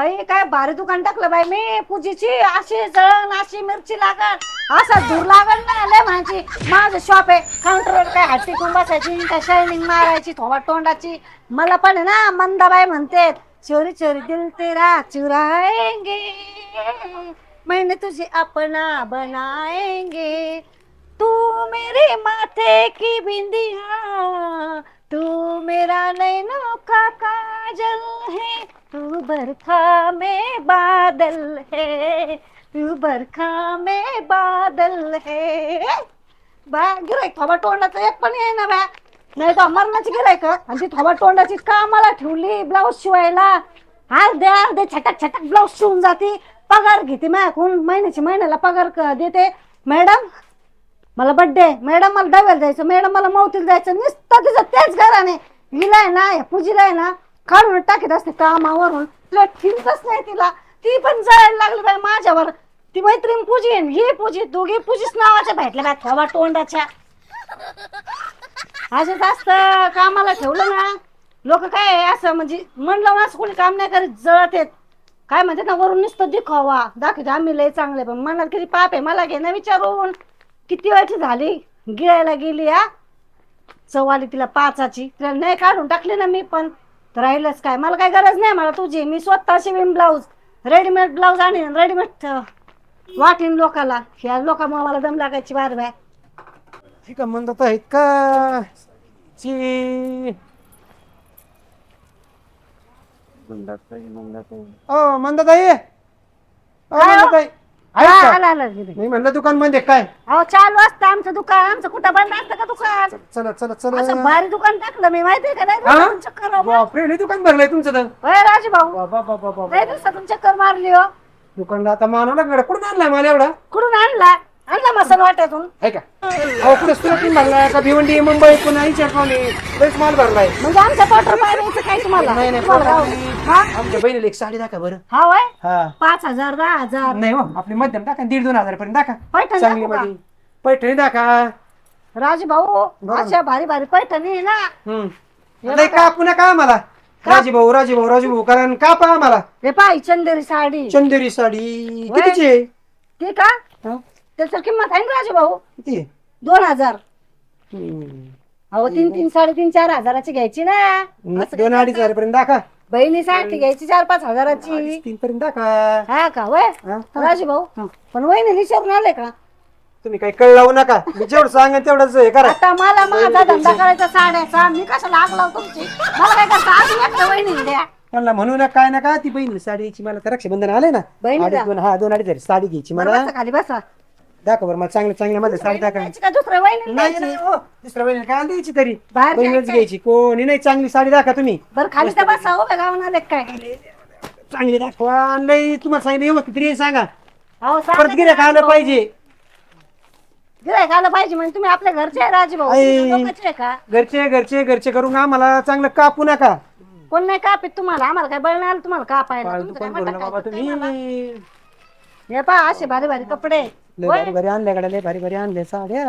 बाई काय भारी दुकान टाकलं बाई मी पूजेची अशी जळण अशी मिरची लागल असा धूर लागल ना लय माझी माझं शॉप आहे काउंटरवर काय हट्टी कोण बसायची काय शायनिंग मारायची थोबा तोंडाची मला पण आहे ना मंदाबाई म्हणते चोरी चोरी दिल तेरा चुराएंगे मैंने तुझे अपना बनाएंगे तू मेरे माथे की बिंदिया तू मेरा नैनों का काजल है तू बरखा में बादल है तू बरखा में बादल है बा गिरायक थोबा तोंडाचं एक पण आहे ना बा नाही तर मरणाची गिरायक आणि ती थोबा तोंडाची कामाला ठेवली ब्लाऊज शिवायला अर्धे छटक छटक ब्लाऊज शिवून जाते पगार घेते माझ्याकडून महिन्याला पगार देते मॅडम मला बर्थडे मॅडम मला डब्याला जायचं मॅडम मला मौतीला जायचं नुसतं तिचं तेच घराने हिलाय ना पूजीला आहे ना काढून टाकीत असते कामावरून तिला ठिमतच नाही तिला ती पण जायला लागली बाई माझ्यावर ती मैत्रीण पूजी ही पूजी दोघी पूजीच नावाच्या भेटल्या बाय थोबा तोंडाच्या असेच असतं कामाला ठेवलं ना लोक काय असं म्हणजे म्हणलं ना असं कोणी काम नाही करीत जळत येत काय म्हणते ना वरून नुसतं दिखावा दाखवते आम्ही लय चांगले पण मनात किती पाप आहे मला घे ना विचारून किती वेळची झाली गिळायला गेली हा चव आली तिला पाचाची तिला नाही काढून टाकली ना मी पण तर राहिलंच काय मला काय गरज नाही मला तुझी मी स्वतः शिवीन ब्लाऊज रेडीमेड ब्लाऊज आणीन रेडीमेड वाटीन लोकाला ह्या लोकांमुळे मला दम लागायची बार बाय ठीक आहे म्हणत आहेत का ची ओ मंदाताई मंदाताई मी म्हणलं दुकान बंद आहे काय अहो चालू असतं आमचं दुकान आमचं कुठं बंद असतं का दुकान चला चला चला असं भारी दुकान टाकलं मी माहितीये का नाही चक्कर बापरे दुकान भरलंय तुमचं तर होय राजू भाऊ बाबा बाबा बाबा लय दिवसातून चक्कर मारली हो दुकानला आता मानव लागणार कुठून आणलाय मला एवढा कुठून आणला मसाला वाट्यातून आहे का अहो कुठे सुरतीन भरलाय का भिवंडी मुंबई पुन्हा इचरपावली लयच माल भरलाय म्हणजे आमच्या पोटर पाहिजे काय तुम्हाला नाही नाही तुम्हाला राहू. हा आमच्या बहिणीला एक साडी दाखवा बरं हा वय हा 5,000 10,000 नाही हो आपली मध्यम टाका 1,500-2,000 पर्यंत दाखा पैठणी चांगली दाखवू का? मध्ये पैठणी दाखा राजू भाऊ अशा भारी भारी पैठणी आहे ना नाही कापू नका आम्हाला राजीभाऊ कारण कापा आम्हाला हे पाय चंदेरी साडी चंदेरी साडी होय. कितीची आहे ती का हा? त्याची किंमत आहे ना राजू भाऊ किती आहे? 2,000 हम्म. अहो 3,000 3,500 4,000ची घ्यायची ना असं 2,000-2,500 पर्यंत दाखा बहिणीसाठी घ्यायची 4-5 हजाराची 3 पर्यंत दाखा हा का वय हा? राजू भाऊ पण वहिनी विचारून आले का तुम्ही काही कळ लावू नका मी जेवढं सांगेन तेवढंच हे करा आता मला माझा धंदा करायचा साड्याचा मी कशाला आग लावतो तुमची मला काय करता अजून एकदा वहिनी द्या म्हणलं म्हणू नका काय नका ती बहीण साडीची मला तर रक्षाबंधन आले ना बहिणीला? 2,500 साडी घ्यायची मला बसा खाली बसा दाखव बरं मला चांगल्या मध्ये साडी दाखवा द्यायची का दुसऱ्या वहिनी नाही नाही हो दुसऱ्या बहिणीला काय द्यायची तरी बाहेर बहिणीच जायचंय. घ्यायची कोणी नाही चांगली साडी दाखवा तुम्ही बरं खाली तर बसा हो गावानं आले काय चांगली दाखवा आणि नाही तुम्हाला सांगितलं व्यवस्थित तरी सांगा अहो परत गिऱ्हाईक आलं पाहिजे गिरायक आलं पाहिजे म्हणजे तुम्ही आपल्या घरचे आहे राजू भाऊ आई. तुम्ही लोकांचे आहे का घरचे करून आम्हाला चांगलं कापू नका कोण नाही कापीत तुम्हाला आम्हाला काय बळ नाही आलं तुम्हाला कापायला फालतू तुमचं काय कोण बोलू म्हणता नका बाबा काय तुम्हाला? तुम्ही हे पहा असे भारी भारी कपडे लय भारी भारी आणल्या गाड्या लय भारी भारी आणल्या साड्या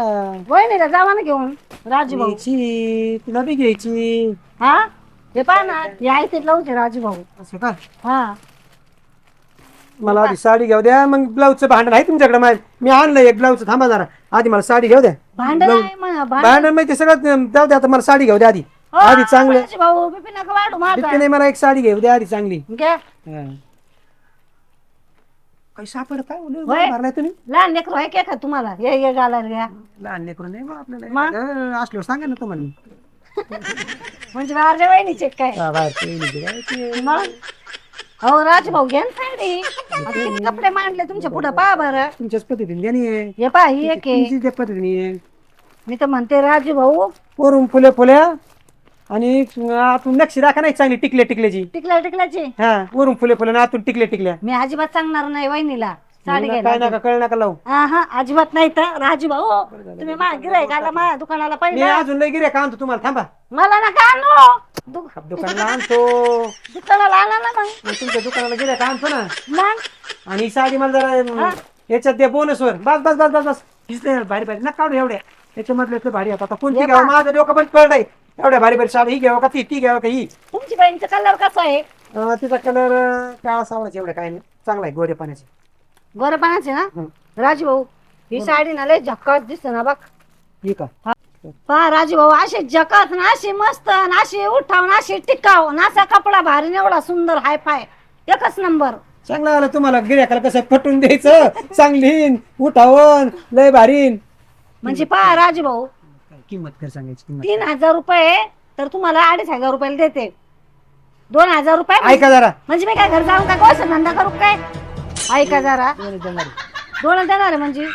वहिनीला जावा ना घेऊन राजू भाऊ घ्यायची तुला बी घ्यायची हा हे पहा ना हे आहे ते लावूचे राजू भाऊ असं का हा मला आधी साडी घेऊ द्या मग ब्लाऊजचं भांडण आहे तुमच्याकडे मी आणलं एक ब्लाऊज थांबा जरा आधी मला साडी घेऊ द्या भांडण आहे म्हणा भांडण माहिती सगळं जाऊ द्या आता मला साडी घेऊ द्या आधी आधी चांगलं राजू भाऊ बिपी नका वाढू तितकं माझा नाही मला एक साडी घेऊ द्या आधी चांगली घ्या हा. काही सापड काय होय. मारलाय तुम्ही लहान लेकरू आहे का तुम्हाला ये घालायला घ्या लहान लेकरू नाही बा आपल्याला मग? असल्यावर सांगा ना तुम्हाला म्हणजे माझ्या वहिनीचे काय हा, बाहेरची वहिनीची काय? मग हो राजू भाऊ घ्या ना साडी आता किती कपडे मांडले तुमच्या पुढे पहा बरं तुमच्याच पद्धतीने द्या नाही हे पहा ही एक आहे तुमची त्या पद्धतीने मी तर म्हणते राजू भाऊ वरून फुल्या आणि आतून नक्षी राखा नाही चांगली टिकल्याची टिकल्याची हा वरून फुले आतून टिकल्या मी अजिबात सांगणार नाही वहिनीला साडी काय घ्यायला नका कळ नका लावू हा अजिबात नाही तर राजू भाऊ तुम्ही माझ्या गिरायकाला माझ्या दुकानाला मी पाहिजे अजून लय गिऱ्हाईक आणतो तुम्हाला थांबा मला नका आणू दुकानाला आणतो दुकानाला आणा ना मग मी तुमच्या दुकानाला गिऱ्हाईक आणतो ना मग आणि ही साडी मला जरा याच्यात द्या बोनसवर बस हीच नाही भारी नका काढू एवढ्या याच्यामधले भारी आता कोणती घ्यावं माझं डोकं पण कळलंय एवढ्या भारी साडी ही घ्यावं का ती घ्यावं का ही तुमची बहिणीचा कलर कसा आहे तिचा कलर काळा सावळाचा एवढा काय नाही, चांगला आहे गोऱ्या पाण्याचा. गोऱ्या पाण्याचे ना हं. राजू भाऊ ही साडी ना लय झक्काच दिसते ना बघ. ही का पहा राजू भाऊ अशी जकात ना अशी मस्त ना अशी उठाव ना अशी टिकाव ना असा कपडा भारी एवढा सुंदर हाय फाय एकच नंबर. चांगला आला तुम्हाला गिऱ्हाईकाला कसं पटवून द्यायचं. चांगलीन उठावन लय भारीन. म्हणजे पहा राजू भाऊ किंमत कर सांगायची किंमत. 3,000 रुपये तर तुम्हाला 2,500 रुपयाला देते. 2,000 रुपये ऐका जरा म्हणजे मी काय घर जाऊन काय कोण धंदा करू काय. ऐका जरा दोन देणार. दोन देणार आहे म्हणजे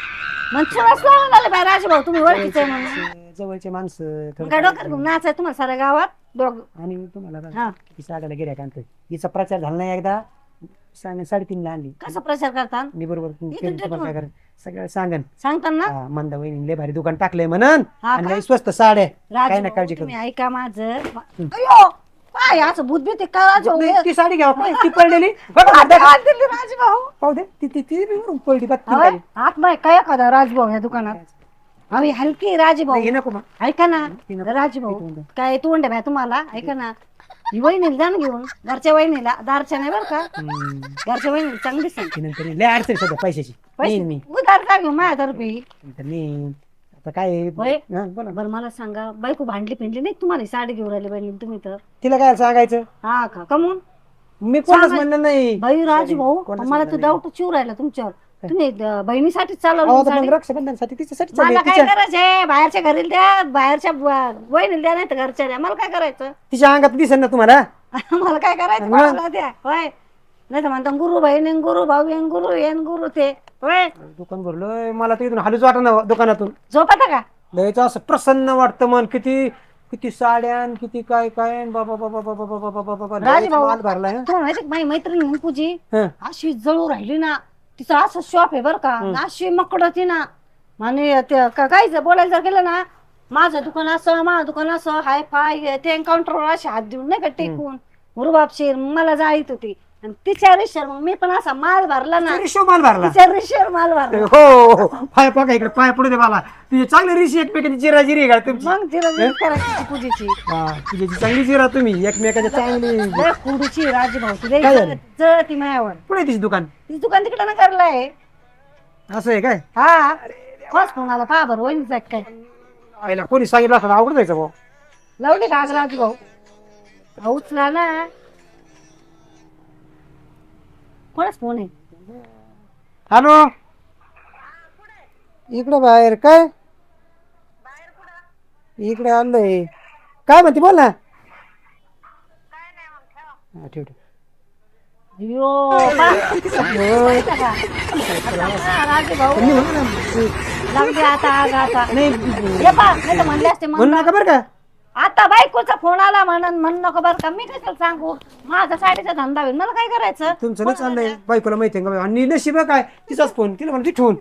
चुराच लावून आले बाय राजू भाऊ तुम्ही ओळखीचे आहे म्हणून. जवळचे माणसं थोडं काय डोक्यात घेऊन नाचाय तुम्हाला साऱ्या गावात दोघ. आणि तुम्हाला बघा, हा ही साड्याला गिऱ्हाईक आणतोय. हिचा प्रचार झाला नाही एकदा 3:30ला आणली. कसा प्रचार करता मी बरोबर इथून तुम्हाला काय करायचं सगळं सांगन. सांगताना हा, मंदा वहिनी लय भारी दुकान टाकलंय म्हणन हा आणि का? लय स्वस्त साड्या. काय राजू ना भाऊ, काळजी करू. तुम्ही ऐका माझं अयो काय असं बुद्धबीत आहे का राजू भाऊ? नाही, ती साडी घ्या काय ती पडलेली बघा हात अर्ध्या हात दिले राजू भाऊ. पाहू दे ती बी वरून पडली बघ ती होय? खाली. हात बाय काय एखादा राजू भाऊ या दुकानात अहो हलकी राजू भाऊ. नाही, हे नको मग. ऐका ना ती नको. राजू भाऊ ती नको. काय तोंड आहे बाय तुम्हाला. ऐका ना ही वहिनीला जा ना घेऊन घरच्या वहिनीला दारच्या नाही बरं का हम्म. घरच्या वहिनीला चांगली सांग ती नंतर लय अडचण सध्या पैशाची. पैसे येईन मी उधार का घेऊ माझ्यातर्फे. नंतर नेईन. आता काय आहे? होय? हा, बोला. बरं मला सांगा बायको भांडली पिंडली नाही तुम्हाला ही साडी घेऊन राहिली बहिणी तुम्ही तर. तिला काय सांगायचं हा का कमून मी कोणच सांगायचं. म्हणलं नाही. बाई राजू भाऊ कोणाचं मला तर म्हणणं डाऊट चिव राहिला तुमच्यावर. तुम्ही बहिणीसाठीच अहो, चालवलं आता साडी. मग रक्षाबंधनसाठी तिच्यासाठी मला चालली. काय करायचं आहे बाहेरच्या घरी द्या बाहेरच्या वहिनीला द्या नाही तर घरच्या द्या मला काय करायचं. तिच्या अंगात दिसेल ना तुम्हाला. मला काय करायचं मग? मला द्या होय. नाही तर म्हणता गुरु बहीण गुरु भाऊ येन गुरु येन गुरु ते होय. दुकान भरलोय मला तर इथून हालूच वाटत दुकानातून. झोपता का लयच असं प्रसन्न वाटतं मन. किती किती साड्या आणि किती काय काय आणि बाबा बाबा बाबा बाबा बाबा बाबा राजू लयच भाऊ माल भरलाय हं. तुम्हाला माहिती माझी मैत्रीण म्हणून पूजी हं. अशी जळू राहिली ना तिचं असं शॉप आहे बरं का अशी मकडती ना. आणि काहीच बोलायला जर गेलं ना माझं दुकान असं हाय फाय ते काउंटरवर असे हात देऊन नाही का टेकून रुबाबशीर मला जाळीत होती. आणि तिच्या रिशर मग मी पण असा माल भरला ना रिशो माल भरला. तिच्या रिशर माल भरला. हो पाय बघा इकडे पाय पडू दे मला. तुझी चांगली रिशी एकमेकांची जिराजिरी का तुमची. मग तिला नीट करायची पूजेची हा, तुझी चांगली जिरा तुम्ही एकमेकांच्या चांगली. लय कुडूची राजू भाऊ काय झालं? जळती मायावर. कुठे आहे तिची दुकान. तिचं दुकान तिकडे ना करलंय. असं आहे काय. हा बस फोनाला पहा बरं वहिनीचा काय आईला कोणी सांगितलं असं अवघड जायचं भाऊ. लावली का राजू भाऊ उचला ना. कोणाच फोन आहे. हॅलो इकडे बाहेर काय इकडे आलोय. काय म्हणते बोल ना. हा, ठेव ठेव. अयो राजू भाऊ मी म्हणलं ना, लागली आता आग आता नाही हे पहा नाही तर म्हणले असते म्हणू मग नका बरं का. आता बायकोचा फोन आला म्हणून नको बरं का मी कशाला सांगू. माझा साडीचा धंदा होईल मला काय करायचं. तुमचं नाही चाललंय बायकोला माहिती आहे का. आणि नशीब काय तिचाच फोन तिला म्हणून ठेवून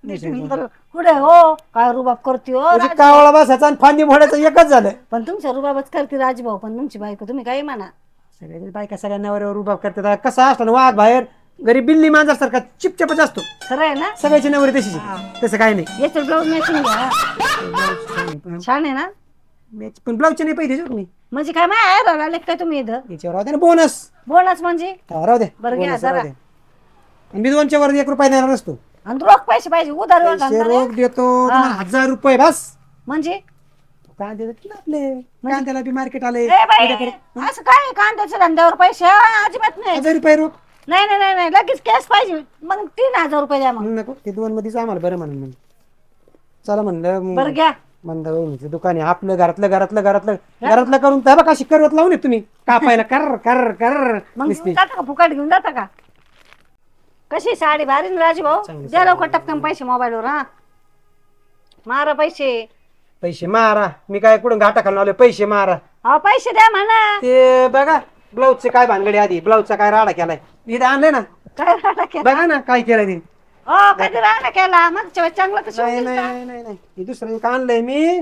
बरं, कुठे हो काय रुबाब करते हो म्हणजे राजू. कावळा बसायचा आणि फांदी मोडायचं एकच झालं. पण तुमच्या रुबाबच करते राजू भाऊ पण तुमची बायको तुम्ही काही म्हणा. सगळ्या बायका सगळ्या नवऱ्यावर उभा करतात. कसा असतो ना वाघ बाहेर घरी बिल्ली मांजरसारखा चिपचपच असतो. खरं आहे ना. सगळ्याची नवरी तशीच तसं काय नाही. याचं ब्लाऊज मॅचिंग घ्या छान आहे ना. पण ब्लाऊजचे नाही पैसे मी म्हणजे काय माय आले काय तुम्ही इथं याच्यावर राहू दे ना बोनस. बोनस म्हणजे राहू दे बरं घ्या bonus जरा. राहू दे. आणि मी 2च्या वर 1 रुपया देणार नसतो. आणि रोख पैसे पाहिजे उधार पैसे धंदा नाही. रोख देतो तुम्हाला 1000 रुपये बस. म्हणजे कांदे देतात ना आपले कांद्याला बी मार्केट आले. ए बाई, असं काय कांद्याच्या धंद्यावर पैसे अजिबात नाही. 1000 रुपये रोख. नाही नाही नाही नाही लगेच कॅश पाहिजे मग 3,000 रुपये द्या मग. नको ते 2 मध्येच आम्हाला बरं म्हणून चला म्हणलं बरं घ्या. मंदा वहिनीचं दुकान आहे आपलं घरातलं करून त्या बघा अशी करवत लावून तुम्ही कापायला कर कर कर मग नुसती. घेऊन जाता का फुकट घेऊन जाता का. कशी साडी भारी ना राजू भाऊ चांगली द्या लवकर टपकन पैसे मोबाईलवर. हा मारा पैसे. पैसे मारा मी काय कुठून घाटा खालून आलोय. पैसे मारा अहो पैसे द्या म्हणा. ते बघा ब्लाऊजचे काय भानगडी आधी ब्लाऊजचा काय राडा केलाय इथे आणलंय ना. काय राडा केला. बघा ना काय केलंय ते. कधी राडा केला मग चांगला तर नाही शिवून नाही दिसतं. नाही नाही नाही हे दुसरं एक आणलंय मी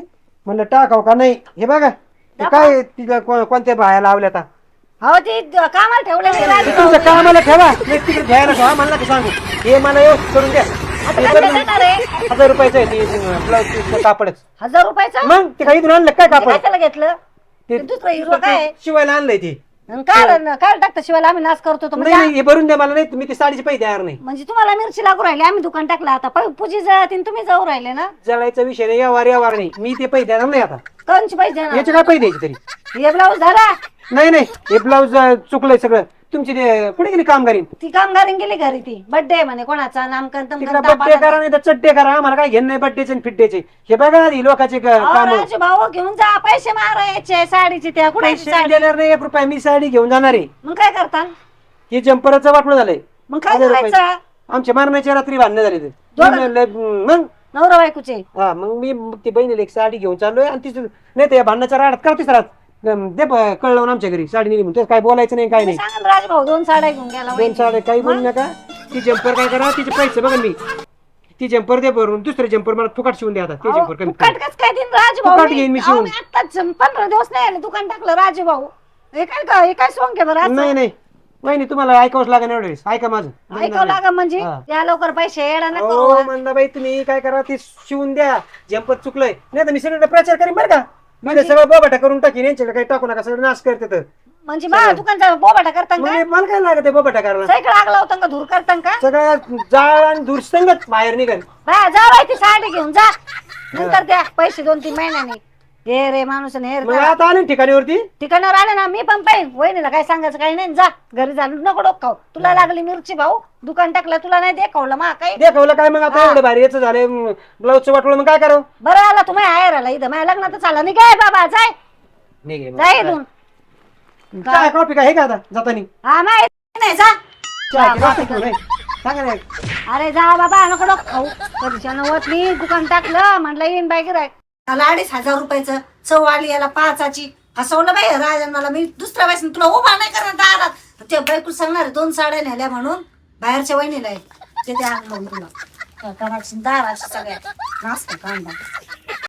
म्हणलं टाकाव का नाही. हे बघा हे काय तिला कोणत्या बाया लावल्या आता. हो ती कामाला ठेवलेली राजू भाऊ. तुमचं कामाला ठेवा नाही तिकडे घ्यायला ठेवा मला नका सांगू. हे मला व्यवस्थित करून द्या. आता कसं देणार आहे. 1000 रुपयाचं आहे ते ब्लाऊज कापडच. 1,000 रुपयाचं मग ते काही इथून आणलं काय कापड काय त्याला घेतलं. ते ते दुसरं हिरवं काय आहे? शिवायला आणलंय ते आणि काय टाकता शिवायला आम्ही नाच करतो नाही नाही हे भरून द्या मला, नाही तुम्ही ते साडीचे पैसे द्यार नाही. म्हणजे तुम्हाला मिरची लागू राहिली, आम्ही दुकान टाकलं आता पूजी जळतीन तुम्ही जाऊ राहिले ना. जळायचा विषय नाही, यावर नाही, मी ते पैसे देणार नाही आता. कोणचे पैसे देणार? याचे काय पैसे द्यायचे तरी? हे ब्लाऊज झाला. नाही नाही हे ब्लाऊज चुकलंय सगळं. तुमची ते कुठे गेली कामगारी? ती कामगारीन गेली घरी, ती बर्थडे म्हणे कोणाचा नामकरण तिकडे बड्डे करा नाही तर चड्डे करा, आम्हाला काय घेणं नाही बड्डेचे आणि फिड्डेचे. हे बघा आधी लोकांचे काम. भाऊ घेऊन जा पैसे मारायचे साडीचे, त्या कुठे पैसे देणार नाही 1 रुपया, मी साडी घेऊन जाणार आहे. मग काय करता? हे जम्परचं वाटलं झालंय. मग काय करायचं? आमच्या मारण्याच्या रात्री भांडणं झाले ते. मग नवरा बायकोचे. हा मग मी ती बहिणीला एक साडी घेऊन चाललोय आणि तिचं नाही ते भांडणाच्या राडात करतेच राहत दे कळलं आमच्या घरी साडी नेली म्हणून काय बोलायचं नाही काय नाही. सांगा राजभाऊ 2 साड्या घेऊन गेला. 2 साड्या काही बोलू नका. ती जम्पर काय करा, तिचे पैसे बघा मी ती जम्पर दे भरून, दुसरे जम्पर मला फुकट शिवून द्या आता. ते जम्पर कमी काय दिन राजभाऊ फुकट घेईन मी शिवून. आताच 15 दिवस नाही आले दुकान टाकलं राजभाऊ. हे काय सोंग घे बरं. नाही नाही वहिनी तुम्हाला ऐकावंच लागेल एवढे वेळेस. ऐका माझं. ऐकावं लागा म्हणजे त्या लवकर पैसे येडा नका करू. हो मंदाबाई तुम्ही काय करा ते शिवून द्या. जम्पर चुकलंय नाही तर मी सगळं प्रचार करीन बरं का. म्हणजे सगळं बोबाटा करून टाकीन, यांच्याकडे काही टाकू नका, सगळं नाश करते. तर म्हणजे बा दुकानचा बोबाटा करता का? मला काय लागत आहे बोबाटा करायला? सायकल आग लावता का धूर करता का? सगळं जाळ आणि दूरसंगत बाहेर निघाल. बा जा बाई ती साडी घेऊन जा, नंतर द्या पैसे 2-3 महिन्याने. हे रे माणूस मग आता आले ठिकाणीवरती. ठिकाणावर आले ना मी पण पाहिजे. वहिनीला काय सांगायचं काही नाही, जा घरी जा, नको डोक खाऊ. तुला लागली मिरची भाऊ, दुकान टाकलं तुला नाही देखावलं मा काही देखावलं काय मग आता एवढं भारी याचं झालं ब्लाऊजचं वाटलं मग काय करावं? बरं आला तुम्ही आहेर आला इथं माझ्या लग्नात चालला नाही काय बाबा, जाय जाय इथून. काय कॉफी काय हे का आता जातानी? हा माहिती नाही जा. सांगा नाही. अरे जा बाबा नको डोक खाऊ. कधीच्या होत मी दुकान टाकलं म्हटलं येईन बाई गिराय. मला 2,500 रुपयाचं चव आली याला 5ची. हसवलं बाई राजन मला. मी दुसऱ्या वेळेस तुला उभा नाही करणार दारात. ते बायको सांगणार 2 साड्या नेल्या म्हणून बाहेरच्या वहिनीला ते आणलं तुला दाराची सगळ्या नाचतं कांदा.